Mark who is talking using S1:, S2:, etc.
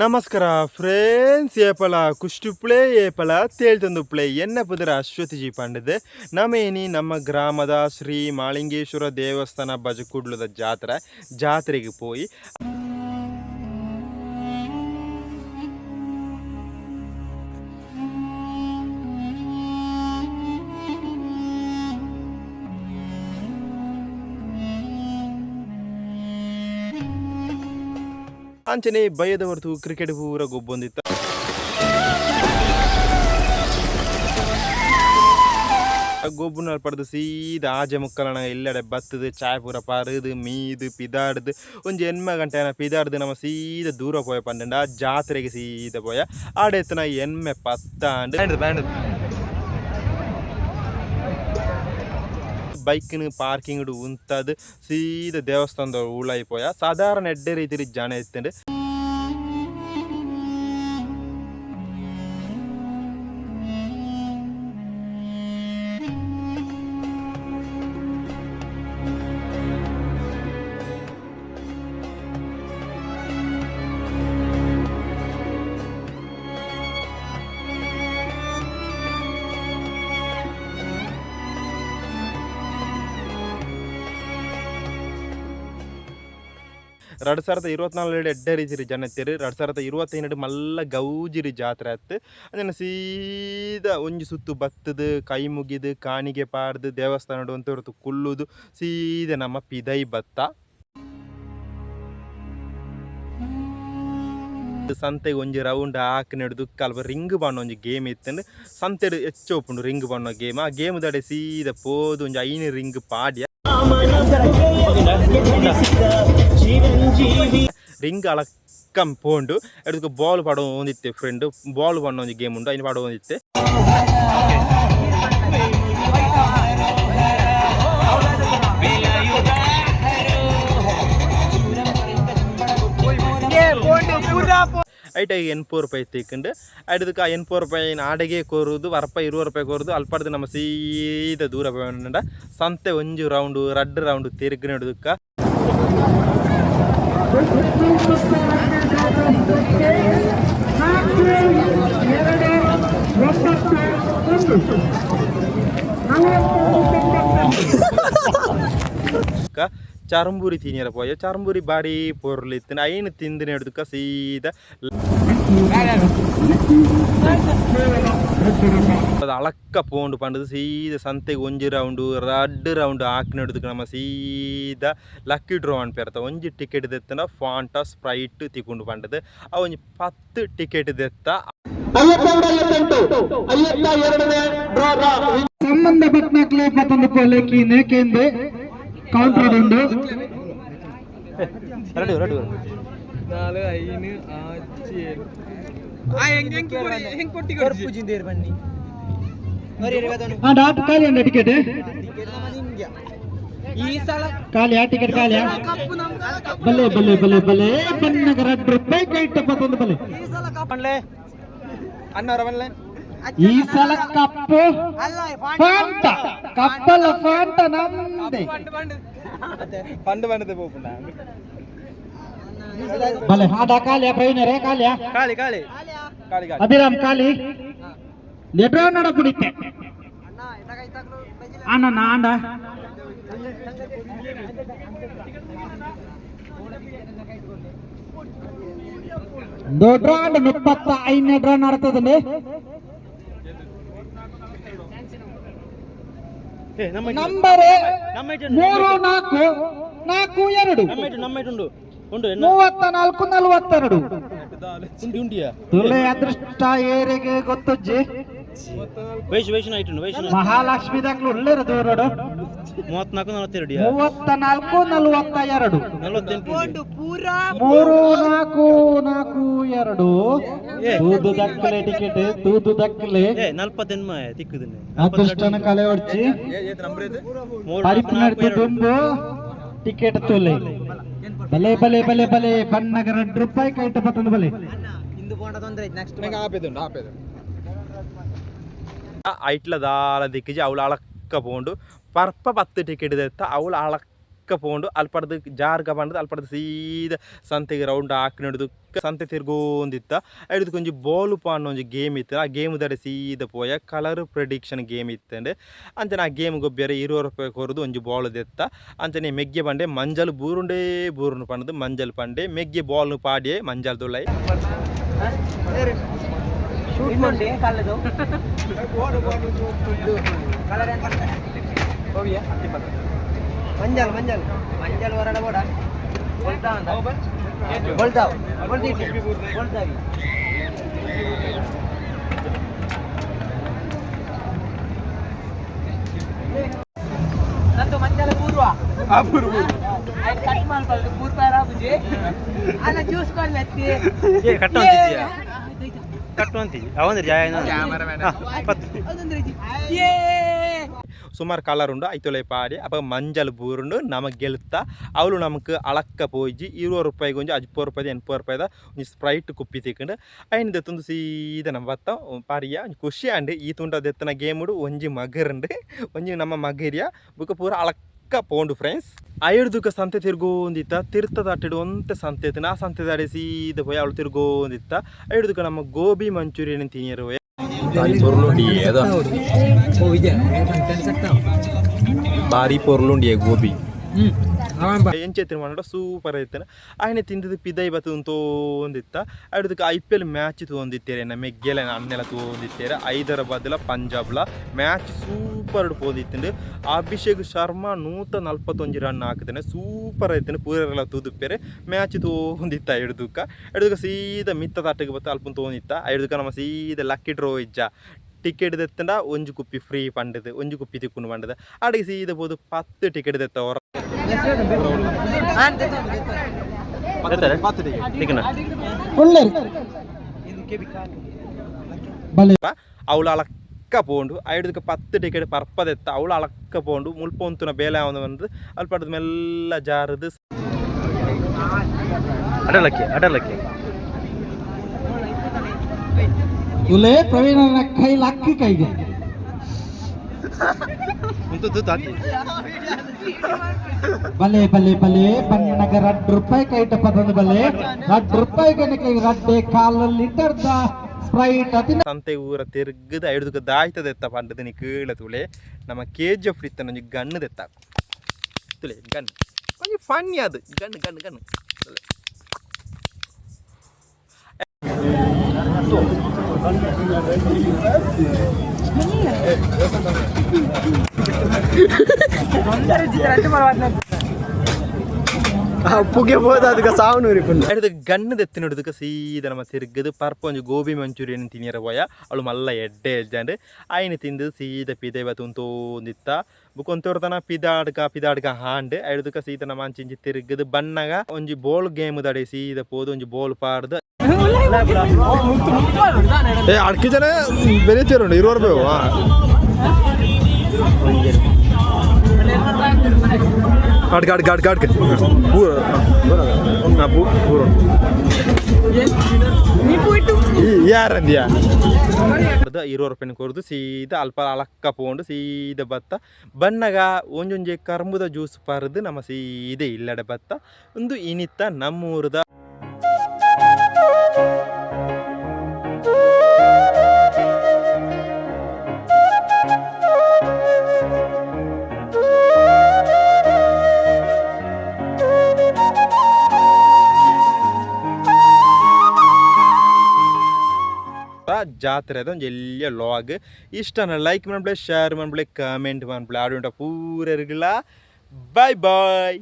S1: ನಮಸ್ಕಾರ ಫ್ರೆಂಡ್ಸ್, ಏಪಲ ಕುಷ್ಟುಪ್ಳೆ ಏಪಲ ತೇಳ್ತಂದುಪ್ಳೆ ಎನ್ನ ಪುದರ ಅಶ್ವತಿಜಿ ಪಂಡದೆ ನಮೇನಿ ನಮ್ಮ ಗ್ರಾಮದ ಶ್ರೀ ಮಾಳಿಂಗೇಶ್ವರ ದೇವಸ್ಥಾನ ಬಜಕುಡ್ಲದ ಜಾತ್ರೆಗೆ ಪೋಯಿ ಅಂಚನೆ ಭಯದ ಹೊರತು ಕ್ರಿಕೆಟ್ ಪೂರ ಗೊಬ್ಬೊಂದಿತ್ತ. ಗೊಬ್ಬುನ ಪಡೆದು ಸೀದಾ ಆಜೆ ಮುಕ್ಕಲನ ಎಲ್ಲೆಡೆ ಬತ್ತದು ಚಾಯ್ ಪೂರ ಪಾರದು ಮೀದು ಪಿದಾಡ್ದು ಒಂಜಿ ಎನ್ಮ ಗಂಟೆ ಪಿದಾಡ್ದು ನಮ್ಮ ಸೀದಾ ದೂರ ಪೋಯ ಪಂಡ ಜಾತ್ರೆಗೆ ಸೀದಾ ಪೋಯ ಆಡೆತ್ತನ ಎನ್ಮೆ ಪತ್ತಾಂಡು ಬೈಕ್ನ ಪಾರ್ಕಿಂಗ್ ಉಂತದು ಸೀದಾ ದೇವಸ್ಥಾನದ ಉಳಾಯಿ ಪೋಯ ಸಾಧಾರಣ ಎಡ್ಡೆ ರೀತಿ ಜನ ಎತ್ತಂಡು ಎರಡು ಸಾವಿರದ 24 ಎಡ್ಡೆ ರೀತಿ ಜನ ಎತ್ತೇರು. 2025 ಮಲ್ಲ ಗೌಜಿರಿ ಜಾತ್ರೆ ಆಯ್ತು. ಅದನ್ನು ಸೀದಾ ಒಂಜಿ ಸುತ್ತು ಬತ್ತದು ಕೈ ಮುಗಿದು ಕಾಣಿಗೆ ಪಾಡ್ದು ದೇವಸ್ಥಾನ ಅಂತ ಹೊರತು ಕುಲ್ಲುದು ಸೀದಾ ನಮ್ಮ ಪಿದೈ ಬತ್ತ ಸಂತೆಗೆ ಒಂಜಿ ರೌಂಡ್ ಹಾಕಿ ನಡೆದು ಕಲ್ವ ರಿಂಗ್ ಬಣ್ಣ ಒಂಜಿ ಗೇಮ್ ಇತ್ತಂಡು ಸಂತೆ ಹೆಚ್ಚು ಒಪ್ಪುಂಡು ರಿಂಗ್ ಬಣ್ಣ ಗೇಮ್. ಆ ಗೇಮ್ ದಡೆ ಸೀದಾ ಪೋದು ಒಂಜಿ 5 ರಿಂಗ್ ಪಾಡ್ಯ ರಿಂಗ್ ಅಳಕ್ಕಂ ಪೋಂಡು ಎಡಕ್ಕೆ ಬಾಲ್ ಪಾಡೋ ಒಂದಿತ್ತೆ ಫ್ರೆಂಡ್ ಬಾಲ್ ಬಣ್ಣ ಒಂಜಿ ಗೇಮ್ ಉಂಡು ಐನು ಪಾಡೋ ಒಂದಿತ್ತೆ. ಐಟಾಗಿ 80 ರೂಪಾಯಿ ತೆಕ್ಕೊಂಡು ಅದಕ್ಕೆ ಆ 80 ರೂಪಾಯಿ ಆಡೆಗೆ ಕೋರುದು ವರಪ 20 ರೂಪಾಯಿ ಕೋರುದು ಅಲ್ಪಡ್ದು ನಮ್ಮ ಸೀದಾ ದೂರ ಬಂಡ ಸಂತೆ ಒಂಜು ರೌಂಡು 2 ರೌಂಡ್ ತಿರುಗಿ ನಡೆದಕ್ಕ ಚರಂಬೂರಿ ತಿನ್ನಿರ ಪೋಯ ಚರಂಬೂರಿ ಬಾರಿ ಪೊರ್ಲಿತ್ತು ಐನು ತಿಂದು ನಡೆದಕ್ಕ ಸೀದಾ ಅದು ಅಳಕ್ಕ ಪೋಂಡು ಪಂಡದು ಸೀದಾ ಸಂತೆಗೆ ಒಂಜಿ ರೌಂಡು 2 ರೌಂಡ್ ಹಾಕಿ ನಡೆದಕ್ಕೆ ನಮ್ಮ ಸೀದಾ ಲಕ್ಕಿ ಡ್ರಾ ಅನ್ಪೇರ್ತ ಒಂಜಿ ಟಿಕೆಟ್ ದೆತ್ತನ ಫಾಂಟಾ ಸ್ಪ್ರೈಟ್ ತಿಕ್ಕೊಂಡು ಪಂಡದು ಆ ಒಂಜಿ 10 ಟಿಕೆಟ್ ದೆತ್ತ
S2: ಸಂಬಂಧಪಟ್ಟನಕ್ಲೆ 11 ರೂಪಾಯಿ ನೇಕೆಂದು ಕೌಂಟರ್ ಉಂಡು. ಖಾಲಿ ಅಂಡ ಟಿಕೆಟ್ ಖಾಲಿ ಆ ಟಿಕೆಟ್ ಖಾಲಿ ಬಲೆ ಬಲೆ ಬಲೆ ಬಲೆ ಬನ್ನಗ 2 ರೂಪಾಯಿ ಕೈಟ 11 ಬಲೆ ಅನ್ನವರ ಈ ಸಲ ಕಪ್ಪು ಫಾಂಟ ಕಪ್ಪಲ್ಲ ಫಾಂಟ ನಮ್ದೆ
S1: ಪಂಡು ಬಣ್ಣದ ಪೋಪುಂಡ
S2: ಬಲೆ ಹಾಡ ಕಾಲಿಯ ಪ್ರವೀಣರೇ ಕಾಲಿಯ
S1: ಕಾಲಿ ಕಾಲಿ ಕಾಲಿ
S2: ಅಭಿರಾಮ್ ಕಾಲಿ ಲೆಬ್ರಾ ನಡ ಕುಡಿತೆ ಅಣ್ಣ ನಾಂಡ ದೊಡ್ಡ 35 ರನ್ ಆಡ್ತದಂడి ನಂಬರ್ 3 4 4 2 34 42 ತುಲೆ ಅದೃಷ್ಟ ಏರಿಗೆ ಗೊತ್ತಜ್ಜಿ ಮಹಾಲಕ್ಷ್ಮಿ ದಾಖಲು ಒಳ್ಳೆಯ ದೂರೋಡು
S1: 34
S2: 42 ತೂದು ದಕ್ಕಲೆ ಟಿಕೆಟ್ ತೂದು ದಕ್ಕಲೆ
S1: 40
S2: ಅದೃಷ್ಟನ ಕಲೆ ಹೊಡ್ಚಿ ಪರಿಪು ನಡೆದು ದುಂಬು ಟಿಕೆಟ್ ತುಲೆ ಬಲೆ ಬಲೆ ಬಲೆ ಬಲೆ ಬನ್ನಗ 2 ರೂಪಾಯಿ ಕೈಟ ಬತ್ತಂದು ಬಲೆ
S1: ಇಂದು ಬೋಂಡ ತೊಂದ್ರೆ ನೆಕ್ಸ್ಟ್ ಆಪೇದು ಐಟ್ಲ ದಾಲ ದಿಕ್ಕಿಜಿ ಅವಳು ಅಳಕ್ಕ ಪೋಂಡು ಪರ್ಪ 10 ಟಿಕೆಟ್ ದೆತ್ತ ಅವಳು ಅಳಕ್ಕ ಪೋಂಡು ಅಲ್ಪಡ್ದು ಜಾರ್ಗ ಬಂಡದು ಅಲ್ಪಡ್ದು ಸೀದ ಸಂತೆಗೆ ರೌಂಡ್ ಹಾಕಿನಡ್ದು ಸಂತೆ ತಿರ್ಗೋಂದಿತ್ತ ಐದು ಕೊಂಚ ಬಾಲು ಪಾಂಡ ಒಂಜಿ ಗೇಮ್ ಇತ್ತು ಆ ಗೇಮ್ ದಡೆ ಸೀದ ಪೋಯ ಕಲರ್ ಪ್ರೆಡಿಕ್ಷನ್ ಗೇಮ್ ಇತ್ತಂಡೆ ಅಂಚನೆ ಆ ಗೇಮ್ ಗೊಬ್ಬರ 20 ರೂಪಾಯಿ ಕೊರದು ಒಂಜಿ ಬಾಲ್ ದೆತ್ತ ಅಂಚನೆ ಮೆಗ್ಗೆ ಬಂಡೆ ಮಂಜಲ್ ಬೂರುಂಡೇ ಬೂರುನು ಪಂಡದು ಮಂಜಲ್ ಪಂಡೆ ಮೆಗ್ಗೆ ಬಾಲ್ ಪಾಡಿಯೇ ಮಂಜಲ್ ದುಲೈ
S3: ಮಂಜಲ್ ಮಂಜಲ್ ಮಂಜಲ್ ಹೊರಡ ಬೋಡ ಬೋಲ್ತಾವ್ ಬೋಲ್ತಾವಿ ನಂದು ಮಂಜಲ ಪೂರ್ವ ಕಟ್ ಮಾಡ್ಕೊಳ್ಳೋದು ಪೂರ್ವ ರಾಬುಜಿ ಅಲ್ಲ ಜ್ಯೂಸ್ ಕೊಡ್ಲತ್ತಿ
S1: ಸುಮಾರು ಕಲರ್ ಉಂಡು ಐತೊಲೆ ಪಾಡಿ ಅಪ್ಪ ಮಂಜಲ್ ಬೂರುಂಡು ನಮಗೆ ಗೆಲ್ತಾ ಅವಳು ನಮಗೆ ಅಳಕ್ಕ ಪೋಯ್ಜಿ 20 ರೂಪಾಯಿಗೆ ಒಂಜಿ 40 ರೂಪಾಯಿ 80 ರೂಪಾಯಿದ ಒಂಜಿ ಸ್ಪ್ರೈಟ್ ಕುಪ್ಪಿ ತಿಕ್ಕಂಡು ಐನ್ ದೆತ್ತೊಂದು ಸೀದ ನಮ್ಮ ಬತ್ತ ಪಾರಿಯ ಖುಷಿ ಅಂಡು ಈ ತುಂಡ ದೆತ್ತನ ಗೇಮುಡು ಒಂಜಿ ಮಗರುಂಡು ಒಂಜಿ ನಮ್ಮ ಮಗರಿಯ ಬುಕ್ಕ ಪೂರ ಅಳಕ್ಕ ಪೋಂಡು ಫ್ರೆಂಡ್ಸ್ ಐಡ್ದುಕ ಸಂತೆ ತಿರ್ಗೋಂದಿತ್ತ ತಿರ್ತದ ಅಟ್ಟಿಡು ಒಂತೆ ಸಂತೆ ಇತ್ತು ಆ ಸಂತೆ ದಾಡಿ ಸೀದ ಪೋಯಿ ಅವಳು ತಿರ್ಗೋಂದಿತ್ತ ಐಡ್ದುಕ ನಮ್ಮ ಗೋಬಿ ಮಂಚೂರಿಯನ್ ತಿನ್ನಿರು ಭಾರಿ ಪೊರ್ಲುಂಡಿಯೇ ಗೋಬಿ ಎಂಚೆತ್ತಿನ ಮಾಡೋ ಸೂಪರ್ ಐತನ ಆಯ್ನೆ ತಿಂದದ್ದು ಪಿದೈ ಬತ್ತು ತೋಂದಿತ್ತ ಅಡ್ದಕ್ಕೆ IPL ಮ್ಯಾಚ್ ತೋಂದಿತ್ತೇರೆ ಮೆಗ್ಗೆಲೆ ಅನ್ನೆಲ್ಲ ತೋಂದಿತ್ತೇರೆ ಹೈದರಾಬಾದ್ಲ ಪಂಜಾಬ್ಲ ಮ್ಯಾಚ್ ಸೂಪರ್ ಪೋದಿತ್ತು ಅಭಿಷೇಕ್ ಶರ್ಮಾ 141 ರನ್ ಹಾಕಿದ್ದೇನೆ ಸೂಪರ್ ಐತೇನೆ ಪೂರೆಲ್ಲ ತೂದುಪ್ಪೇರೆ ಮ್ಯಾಚ್ ತೋಂದಿತ್ತ ಎಡ್ದುಕ ಸೀದಾ ಮಿತ್ತ ತಟ್ಟಿಗೆ ಬತ್ತ ಅಲ್ಪ ತೋಂದಿತ್ತ ಎಡ್ದುಕ ನಮ್ಮ ಸೀದಾ ಲಕ್ಕಿ ಡ್ರೋ ಇಜ್ಜ ಟಿಕೆಟ್ ದೆತ್ತಂಡ ಒಂಜಿ ಕುಪ್ಪಿ ಫ್ರೀ ಪಂಡದು ಒಂಜಿ ಕುಪ್ಪಿ ತಿಕ್ಕುಂಡು ಪಂಡದು ಅಡಿಗೆ ಸೀದಾ ಬೋದು 10 ಟಿಕೆಟ್ ದೆತ್ತ ಹೊರ ಅವಳು ಅಳಕ್ಕ ಪೋಂಡು ಐದಕ್ಕೆ 10 ಟಿಕೆಟ್ ಪರ್ಪದೆತ್ತ ಅವಳು ಅಳಕ್ಕ ಪೋಂಡು ಮುಲ್ಪೊಂತುನ ಬೇಲೆ ಬಂದು ಅಲ್ಪ ಅಡ್ದು ಮೆಲ್ಲ ಜಾರದು ಅಡಲಕ್ಕೆ
S2: ತುಲೆ ಪ್ರವೀಣನ ಕೈ ಲಕ್ಕಿ ಕೈಗೆ ಬಲೆ ಬಲೆ ಬಲೆ ಬನ್ನಗ 2 ರೂಪಾಯಿ ಕೈಟ ಪದಂದು ಬಲೆ 2 ರೂಪಾಯಿ ಕೈ ರಡ್ಡೆ ಕಾಲಲ್ಲಿ ಇಟ್ಟರ್ದ ಸ್ಪ್ರೈಟ್ ಅತಿನ
S1: ಸಂತೆ ಊರ ತಿರ್ಗದ ಐಡುದಕ್ಕೆ ದಾಯ್ತದೆತ್ತ ಪಂಡದ ನೀ ಕೀಳ ತುಳೆ ನಮ್ಮ KGF ಇತ್ತ ಒಂಜಿ ಗಣ್ಣು ದೆತ್ತ ತುಳೆ ಗಣ್ಣು ಒಂಜಿ ಫನ್ನಿ ಅದು ಗಣ್ಣು
S3: ಅಪ್ಪುಗೆ ಹೋದ ಅದಕ್ಕೆ ಸಾವನೂರಿ
S1: ಗಣ್ಣು ದೆತ್ತಿನೊಡದಕ್ಕೆ ಸೀದ ನಮ್ಮ ತಿರುಗದು ಪರ್ಪ ಒಂಜಿ ಗೋಬಿ ಮಂಚೂರಿಯನ್ ತಿನ್ನಿರ ಪೋಯ ಅವಳು ಮಲ್ಲ ಎಡ್ಡೆ ಎಜ್ಜಂಡು ಆಯ್ನ ತಿಂದು ಸೀದ ಪಿದೆ ಬತ್ತುಂತೋಂದಿತ್ತ ಬುಕೊಂತೋರ್ತನ ಪಿದಾಡ್ಕ ಹಾಂಡ್ ಐದಕ್ಕೆ ಸೀದ ನಮ್ಮ ಅಂಚಿಂಚಿ ತಿರುಗದು ಬಣ್ಣಗ ಒಂಜಿ ಬೋಲ್ ಗೇಮ್ ದಡೆ ಸೀದ ಪೋದು ಒಂಜಿ ಬೋಲ್ ಪಾಡ್ದು
S4: ಅಡ್ಕಿ ಜನ ಬೆರೀತಿರುಂಡು 20 ರೂಪಾಯಿ ಅಡ್ಕ ಯಾರಂದ್ಯಾ
S1: 20 ರೂಪಾಯಿ ಕೊರ್ದು ಸೀದಾ ಅಲ್ಪ ಅಳಕ್ಕ ಪೋಂಡು ಸೀದಾ ಬತ್ತ ಬಣ್ಣಗ ಒಂಜೊಂಜಿ ಕರ್ಮುದ ಜ್ಯೂಸ್ ಪರ್ದು ನಮ್ಮ ಸೀದೆ ಇಲ್ಲಡೆ ಬತ್ತ ಒಂದು ಇನಿತ್ತ ನಮ್ಮೂರದ ಜಾತ್ರೆ ಅದು ಒಂದು ಎಲ್ಲಿಯ ಲಾಗ್ ಇಷ್ಟನ ಲೈಕ್ ಮಾಡ್ಬಿಳೆ ಶೇರ್ ಮಾಡ್ಬಿಳೆ ಕಮೆಂಟ್ ಮಾಡ್ಬಿಳೆ ಆಡುಂಟ ಪೂರ ಇರಗಿಲ್ಲ ಬಾಯ್ ಬಾಯ್